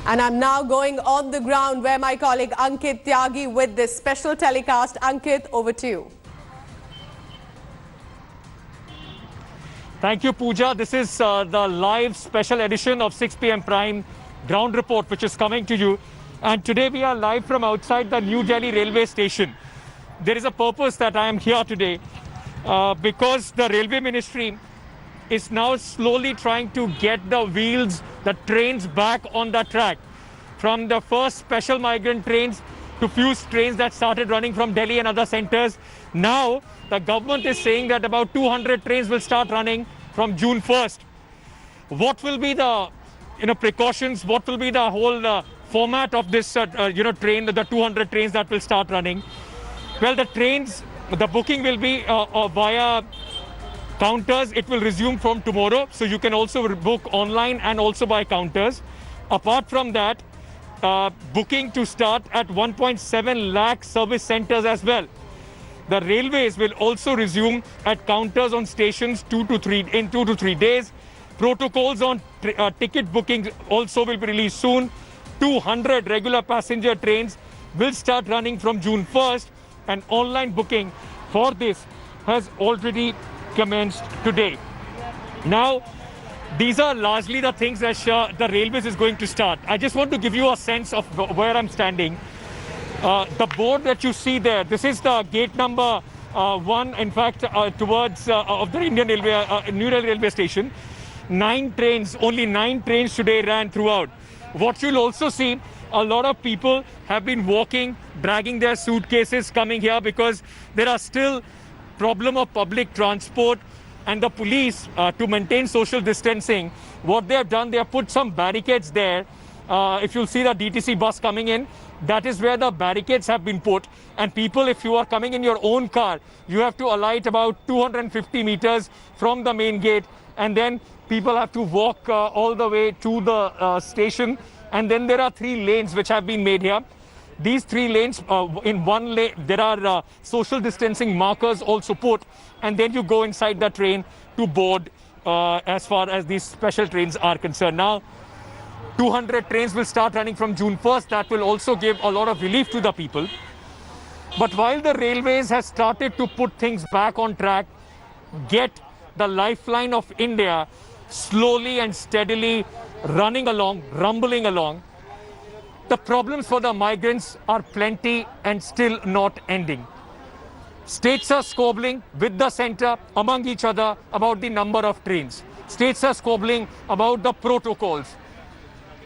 And I'm now going on the ground where my colleague Ankit Tyagi with this special telecast. Ankit, over to you. Thank you, Pooja. This is the live special edition of 6 p.m. Prime Ground Report, which is coming to you. And today we are live from outside the New Delhi railway station. There is a purpose that I am here today because the Railway Ministry is now slowly trying to get the wheels, the trains back on the track. From the first special migrant trains to few trains that started running from Delhi and other centers. Now, the government is saying that about 200 trains will start running from June 1st. What will be the precautions? What will be the whole format of this train, the 200 trains that will start running? Well, the trains, the booking will be via counters. It will resume from tomorrow, so you can also book online and also by counters. Apart from that, booking to start at 1.7 lakh service centers as well. The railways will also resume at counters on stations in 2 to 3 days. Protocols on ticket bookings also will be released soon. 200 regular passenger trains will start running from June 1st, and online booking for this has already commenced today. Now, these are largely the things that the railways is going to start. I just want to give you a sense of where I'm standing. The board that you see there, this is the gate number 1, in fact, towards of the Indian Railway, New Delhi railway station. 9 trains, only 9 trains today ran throughout. What you'll also see, a lot of people have been walking, dragging their suitcases, coming here because there are still problem of public transport, and the police, to maintain social distancing, what they have done, they have put some barricades there. If you'll see the DTC bus coming in, that is where the barricades have been put. And people, if you are coming in your own car, you have to alight about 250 meters from the main gate, and then people have to walk all the way to the station. And then there are 3 lanes which have been made here. These 3 lanes, in one lane, there are social distancing markers also put, and then you go inside the train to board as far as these special trains are concerned. Now, 200 trains will start running from June 1st. That will also give a lot of relief to the people. But while the railways has started to put things back on track, get the lifeline of India slowly and steadily running along, rumbling along, the problems for the migrants are plenty and still not ending. States are squabbling with the center among each other about the number of trains. States are squabbling about the protocols.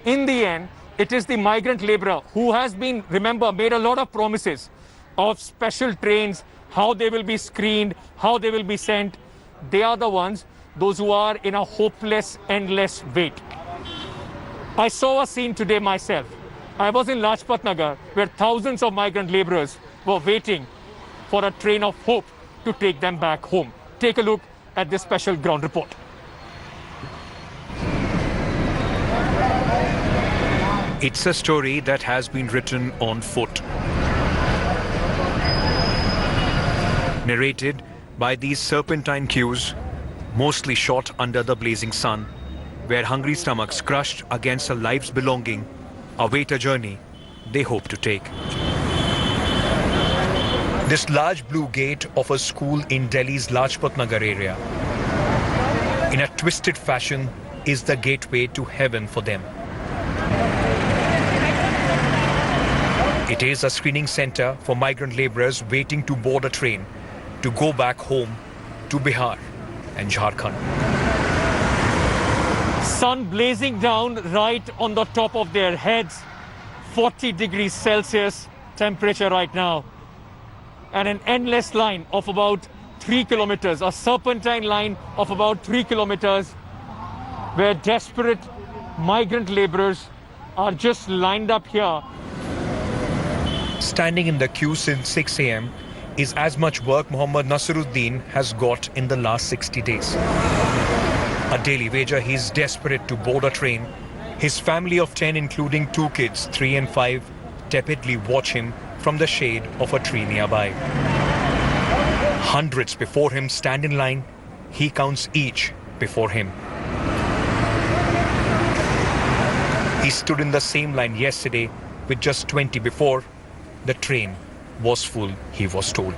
In the end, it is the migrant laborer who has been, remember, made a lot of promises of special trains, how they will be screened, how they will be sent. They are the ones, those who are in a hopeless, endless wait. I saw a scene today myself. I was in Lajpat Nagar, where thousands of migrant laborers were waiting for a train of hope to take them back home. Take a look at this special ground report. It's a story that has been written on foot. Narrated by these serpentine queues, mostly shot under the blazing sun, where hungry stomachs crushed against a life's belonging await a journey they hope to take. This large blue gate of a school in Delhi's Lajpat Nagar area, in a twisted fashion, is the gateway to heaven for them. It is a screening center for migrant laborers waiting to board a train to go back home to Bihar and Jharkhand. Sun blazing down right on the top of their heads. 40 degrees Celsius temperature right now. And an endless line of about 3 kilometers, a serpentine line of about 3 kilometers, where desperate migrant laborers are just lined up here. Standing in the queue since 6 a.m. is as much work Mohammad Nasiruddin has got in the last 60 days. A daily wager, he is desperate to board a train. His family of 10, including 2 kids, 3 and 5, tepidly watch him from the shade of a tree nearby. Hundreds before him stand in line. He counts each before him. He stood in the same line yesterday with just 20 before. The train was full, he was told.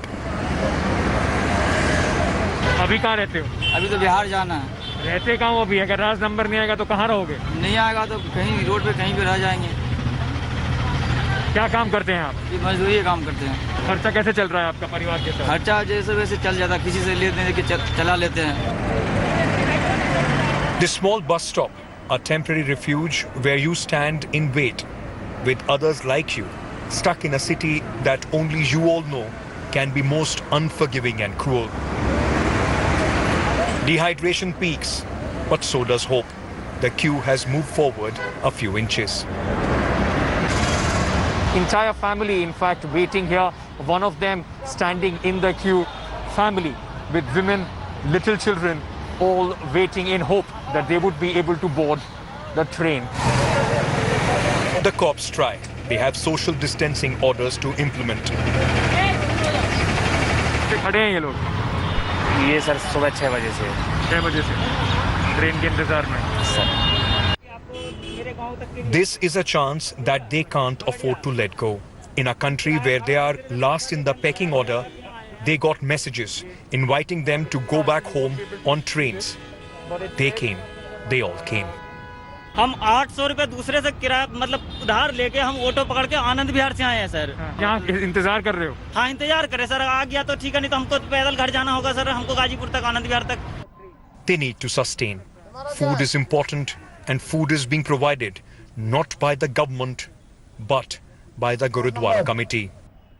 अभी कहाँ रहते हो? अभी तो बिहार जाना है। रहते कहाँ हो अभी? अगर राज नंबर नहीं आएगा तो कहाँ रहोगे? नहीं आएगा तो कहीं रोड पे कहीं पे रह जाएंगे। क्या काम करते हैं आप? ये मजदूरी काम करते हैं। खर्चा कैसे चल रहा है आपका परिवार के साथ? खर्चा जैसे वैसे चल जाता, किसी से लेके चला लेते हैं। The small bus stop, a temporary refuge where you stand in wait with others like you, stuck in a city that only you all know can be most unforgiving and cruel. Dehydration peaks, but so does hope. The queue has moved forward a few inches. Entire family, in fact, waiting here. One of them standing in the queue. Family with women, little children, all waiting in hope that they would be able to board the train. The cops try. They have social distancing orders to implement. खड़े हैं ये लोग? ये sir सुबह 6 बजे से। 6 बजे से ट्रेन के इंतजार में। This is a chance that they can't afford to let go. In a country where they are last in the pecking order, they got messages inviting them to go back home on trains. They came. They all came. हम 800 रुपए दूसरे से किराया मतलब उधार लेके हम auto पकड़ के आनंद विहार से आए हैं सर। यहाँ इंतजार कर रहे हो? हाँ इंतजार करें सर, आ गया तो ठीक है, नहीं तो हमको पैदल घर जाना होगा सर, हमको गाजीपुर तक आनंद विहार तक। They need to sustain. Food is important, and food is being provided not by the government but by the Gurudwara committee.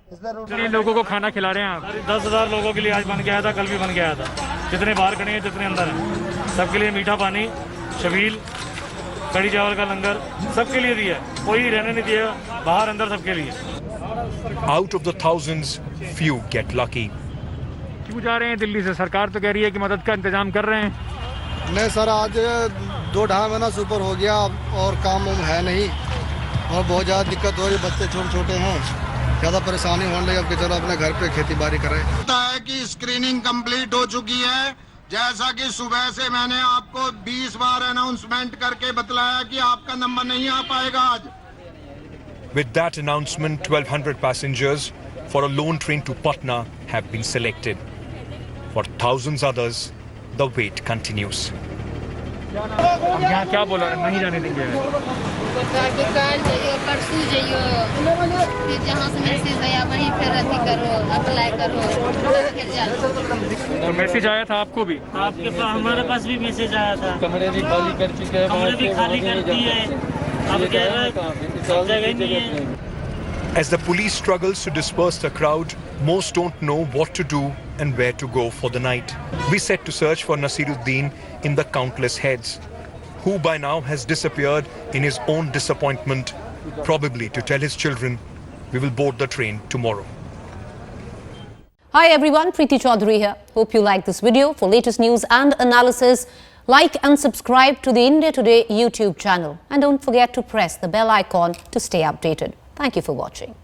कितने लोगों को खाना खिला रहे हैं आप? 10,000 लोगों के लिए आज बन के आया था, कल भी बन के आया था। जितने बाहर खड़े हैं जितने अंदर हैं सबके लिए मीठा पानी, छबील, कड़ी चावल का लंगर सबके लिए दिया, कोई रहने नहीं दिया, बाहर अंदर सबके लिए। Out of the thousands, few get lucky. क्यों जा रहे हैं दिल्ली से? सरकार तो कह रही है कि मदद का इंतजाम कर रहे हैं। नहीं सर, आज 2-2.5 महीना से ऊपर हो गया और काम है नहीं और बहुत ज़्यादा दिक्कत हो रही है। बच्चे छोटे छोटे हैं, ज़्यादा परेशानी होने लगी। अब कि चलो अपने घर पे खेती बाड़ी करें। पता है कि स्क्रीनिंग कंप्लीट हो चुकी है, जैसा कि सुबह से मैंने आपको 20 बार अनाउंसमेंट करके बतलाया कि आपका नंबर नहीं आ पाएगा आज। With that announcement, 1,200 passengers for a lone train to Patna have been selected. For thousands others, the wait continues. यहाँ क्या बोला? नहीं जाने देंगे। परसों जाइयो, फिर जहाँ से मैसेज आया वहीं फिर अथी करो, अप्लाई करो, फिर जाओ। तो मैसेज आया था आपको भी? आपके पास, हमारे पास भी मैसेज आया था। कमरे भी खाली कर चुके हैं, कमरे भी खाली कर दिए, अब कह रहे हैं सब जगह नहीं है। As the police struggles to disperse the crowd, most don't know what to do and where to go for the night. We set to search for Nasiruddin in the countless heads, who by now has disappeared in his own disappointment, probably to tell his children, we will board the train tomorrow. Hi everyone, Preeti Chaudhary here. Hope you like this video. For latest news and analysis, like and subscribe to the India Today YouTube channel. And don't forget to press the bell icon to stay updated. Thank you for watching.